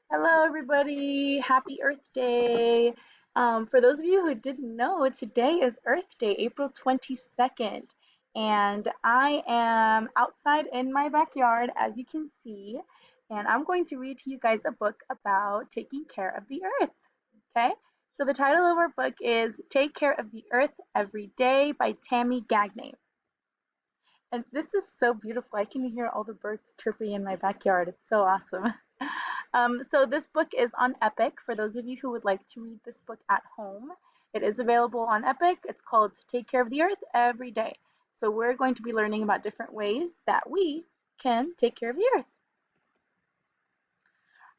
Hello, everybody. Happy Earth Day. For those of you who didn't know, today is Earth Day, April 22nd. And I am outside in my backyard, as you can see. And I'm going to read to you guys a book about taking care of the earth. Okay? So, the title of our book is Take Care of the Earth Every Day by Tammy Gagne. And this is so beautiful. I can hear all the birds chirping in my backyard. It's so awesome. So this book is on Epic for those of you who would like to read this book at home. It is available on Epic. It's called Take Care of the Earth Every Day. So we're going to be learning about different ways that we can take care of the earth.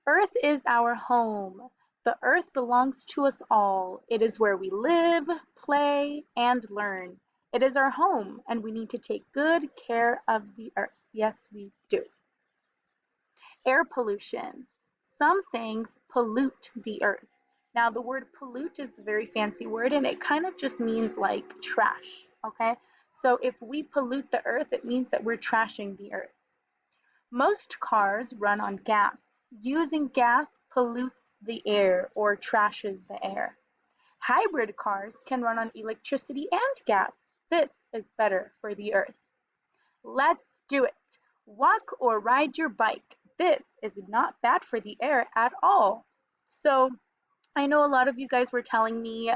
Earth is our home. The earth belongs to us all. It is where we live, play, and learn. It is our home, and we need to take good care of the earth. Yes, we do. Air pollution. Some things pollute the earth. Now, the word pollute is a very fancy word and it kind of just means like trash, okay? So if we pollute the earth, it means that we're trashing the earth. Most cars run on gas. Using gas pollutes the air or trashes the air. Hybrid cars can run on electricity and gas. This is better for the earth. Let's do it. Walk or ride your bike. This is not bad for the air at all. So, I know a lot of you guys were telling me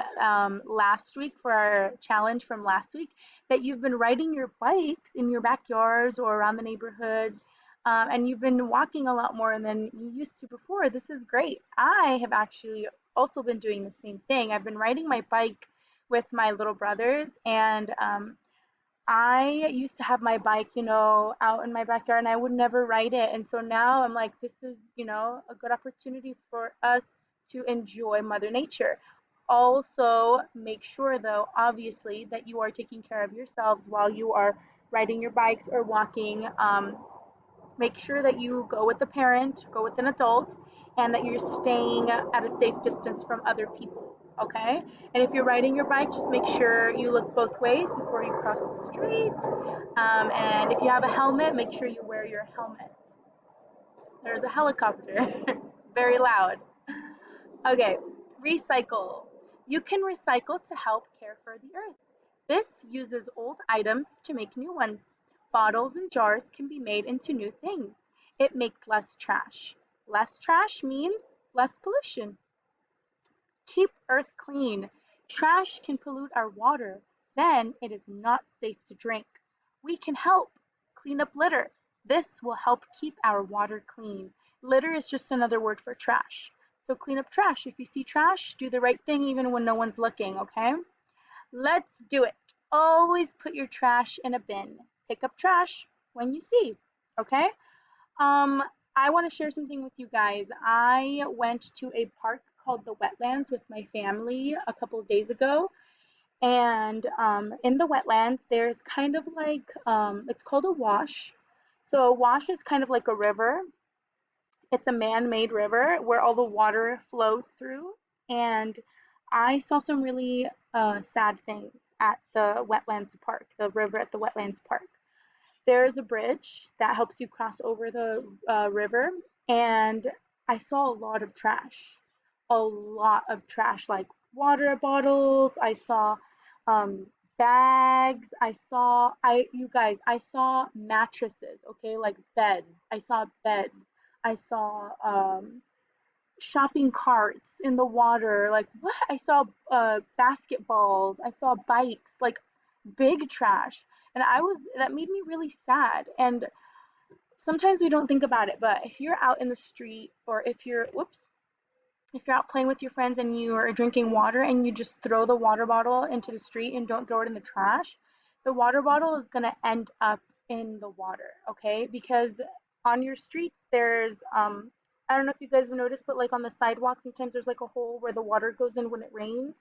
last week for our challenge from last week that you've been riding your bikes in your backyards or around the neighborhood, and you've been walking a lot more than you used to before. This is great. I have actually also been doing the same thing. I've been riding my bike with my little brothers, and I used to have my bike, out in my backyard and I would never ride it. And so now I'm like, this is, a good opportunity for us to enjoy Mother Nature. Also, make sure, though, obviously, that you are taking care of yourselves while you are riding your bikes or walking. Make sure that you go with a parent, go with an adult, and that you're staying at a safe distance from other people. Okay? And if you're riding your bike, just make sure you look both ways before you cross the street. And if you have a helmet, make sure you wear your helmet. There's a helicopter, very loud. Okay, recycle. You can recycle to help care for the earth. This uses old items to make new ones. Bottles and jars can be made into new things. It makes less trash. Less trash means less pollution. Keep earth clean. Trash can pollute our water. Then it is not safe to drink. We can help. Clean up litter. This will help keep our water clean. Litter is just another word for trash. So clean up trash. If you see trash, do the right thing even when no one's looking, okay? Let's do it. Always put your trash in a bin. Pick up trash when you see, okay? Um, I want to share something with you guys. I went to a park called the Wetlands with my family a couple of days ago. And in the wetlands, there's kind of like, it's called a wash. So a wash is kind of like a river. It's a man-made river where all the water flows through. And I saw some really sad things at the wetlands park, the river at the wetlands park. There's a bridge that helps you cross over the river, and I saw a lot of trash. A lot of trash, like water bottles. I saw um, bags. You guys, I saw mattresses, okay, like beds. I saw beds. I saw shopping carts in the water. Like, what? I saw basketballs. I saw bikes, like big trash. And that made me really sad. And sometimes we don't think about it, but if you're out in the street or if you're out playing with your friends and you are drinking water and you just throw the water bottle into the street and don't throw it in the trash, the water bottle is going to end up in the water, okay? Because on your streets, I don't know if you guys have noticed, but like on the sidewalk, sometimes there's like a hole where the water goes in when it rains.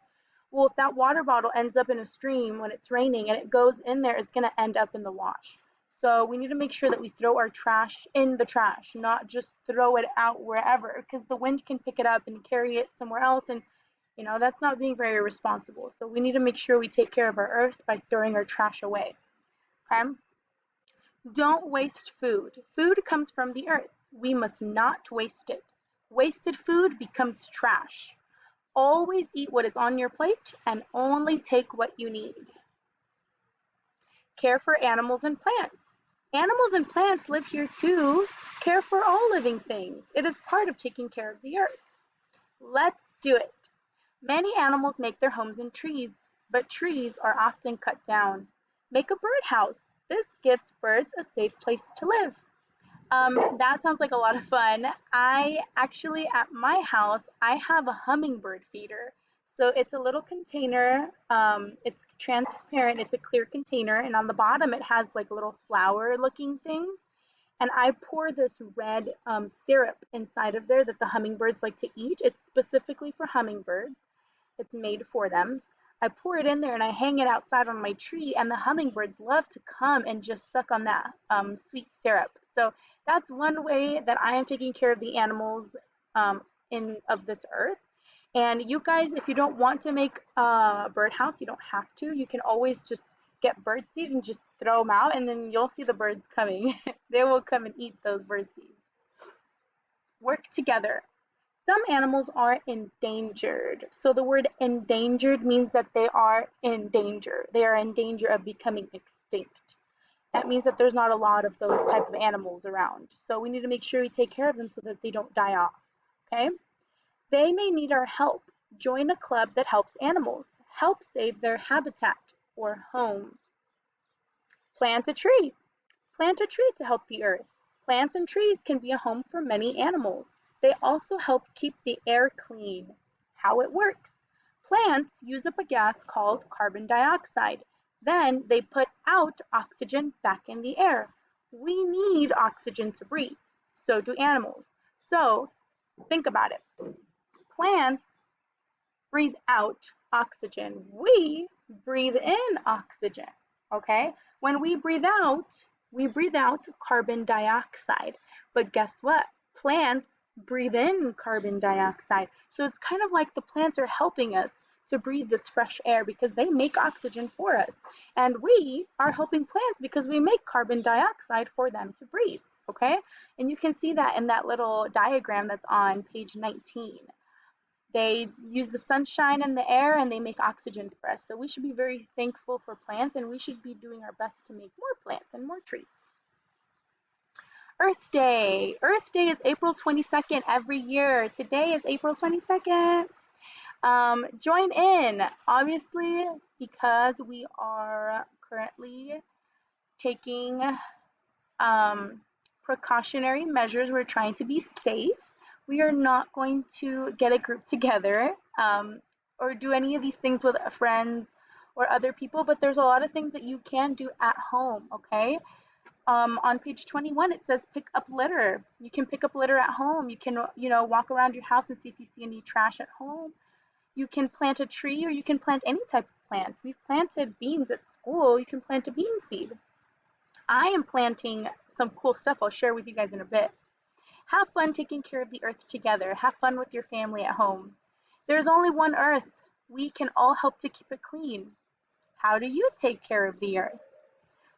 Well, if that water bottle ends up in a stream when it's raining and it goes in there, it's going to end up in the wash. So we need to make sure that we throw our trash in the trash, not just throw it out wherever, because the wind can pick it up and carry it somewhere else. And, that's not being very responsible. So we need to make sure we take care of our earth by throwing our trash away. Okay? Don't waste food. Food comes from the earth. We must not waste it. Wasted food becomes trash. Always eat what is on your plate and only take what you need. Care for animals and plants. Animals and plants live here too. Care for all living things. It is part of taking care of the earth. Let's do it. Many animals make their homes in trees, but trees are often cut down. Make a birdhouse. This gives birds a safe place to live. That sounds like a lot of fun. I actually, at my house, I have a hummingbird feeder. So it's a little container. It's transparent. It's a clear container, and on the bottom it has like little flower-looking things. And I pour this red syrup inside of there that the hummingbirds like to eat. It's specifically for hummingbirds. It's made for them. I pour it in there and I hang it outside on my tree, and the hummingbirds love to come and just suck on that sweet syrup. So that's one way that I am taking care of the animals in of this earth. And you guys, if you don't want to make a birdhouse, you don't have to. You can always just get bird seed and just throw them out, and then you'll see the birds coming. They will come and eat those bird seeds. Work together. Some animals are endangered. So the word endangered means that they are in danger. They are in danger of becoming extinct. That means that there's not a lot of those type of animals around. So we need to make sure we take care of them so that they don't die off. Okay? They may need our help. Join a club that helps animals. Help save their habitat or home. Plant a tree. Plant a tree to help the earth. Plants and trees can be a home for many animals. They also help keep the air clean. How it works. Plants use up a gas called carbon dioxide. Then they put out oxygen back in the air. We need oxygen to breathe. So do animals. So think about it. Plants breathe out oxygen. We breathe in oxygen. Okay? When we breathe out carbon dioxide. But guess what? Plants breathe in carbon dioxide. So it's kind of like the plants are helping us to breathe this fresh air because they make oxygen for us. And we are helping plants because we make carbon dioxide for them to breathe. Okay? And you can see that in that little diagram that's on page 19. They use the sunshine and the air and they make oxygen for us. So we should be very thankful for plants, and we should be doing our best to make more plants and more trees. Earth Day. Earth Day is April 22nd every year. Today is April 22nd. Join in, obviously, because we are currently taking precautionary measures. We're trying to be safe. We are not going to get a group together or do any of these things with friends or other people, but there's a lot of things that you can do at home, okay? On page 21, it says pick up litter. You can pick up litter at home. You can, walk around your house and see if you see any trash at home. You can plant a tree, or you can plant any type of plant. We've planted beans at school. You can plant a bean seed. I am planting some cool stuff I'll share with you guys in a bit. Have fun taking care of the earth together. Have fun with your family at home. There's only one earth. We can all help to keep it clean. How do you take care of the earth?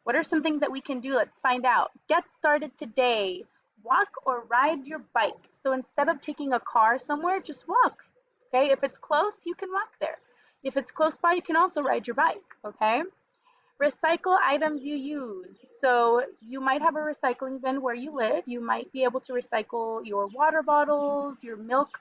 What are some things that we can do? Let's find out. Get started today. Walk or ride your bike. So instead of taking a car somewhere, just walk. Okay? If it's close, you can walk there. If it's close by, you can also ride your bike. Okay? Recycle items you use. So you might have a recycling bin where you live. You might be able to recycle your water bottles, your milk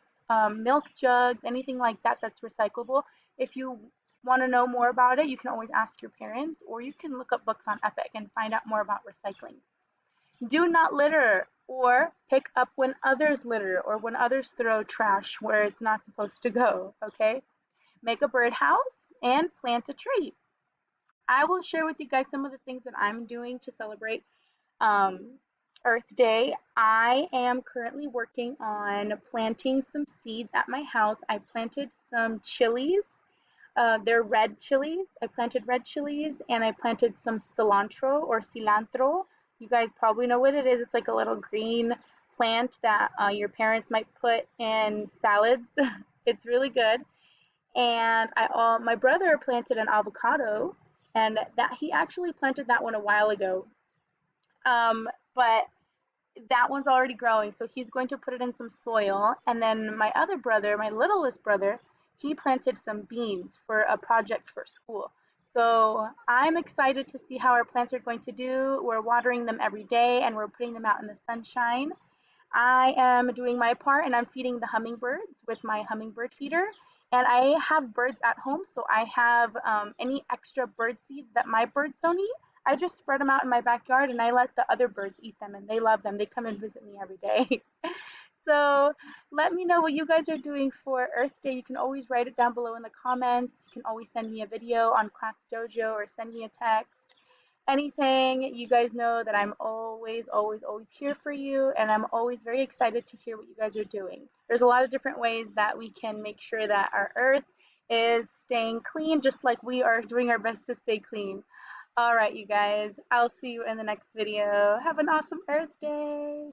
jugs, anything like that that's recyclable. If you want to know more about it, you can always ask your parents, or you can look up books on Epic and find out more about recycling. Do not litter or pick up when others litter or when others throw trash where it's not supposed to go. Okay? Make a birdhouse and plant a tree. I will share with you guys some of the things that I'm doing to celebrate um, Earth Day. I am currently working on planting some seeds at my house. I planted some chilies. They're red chilies. I planted red chilies, and I planted some cilantro or cilantro. You guys probably know what it is. It's like a little green plant that your parents might put in salads. It's really good. And my brother planted an avocado, and that he actually planted that one a while ago. But that one's already growing, so he's going to put it in some soil. And then my other brother, my littlest brother, he planted some beans for a project for school. So I'm excited to see how our plants are going to do. We're watering them every day and we're putting them out in the sunshine. I am doing my part and I'm feeding the hummingbirds with my hummingbird feeder. And I have birds at home, so I have any extra bird seeds that my birds don't eat. I just spread them out in my backyard and I let the other birds eat them, and they love them. They come and visit me every day. So let me know what you guys are doing for Earth Day. You can always write it down below in the comments. You can always send me a video on Class Dojo or send me a text. Anything, you guys know that I'm always, always, always here for you, and I'm always very excited to hear what you guys are doing. There's a lot of different ways that we can make sure that our Earth is staying clean, just like we are doing our best to stay clean. All right, you guys, I'll see you in the next video. Have an awesome Earth Day.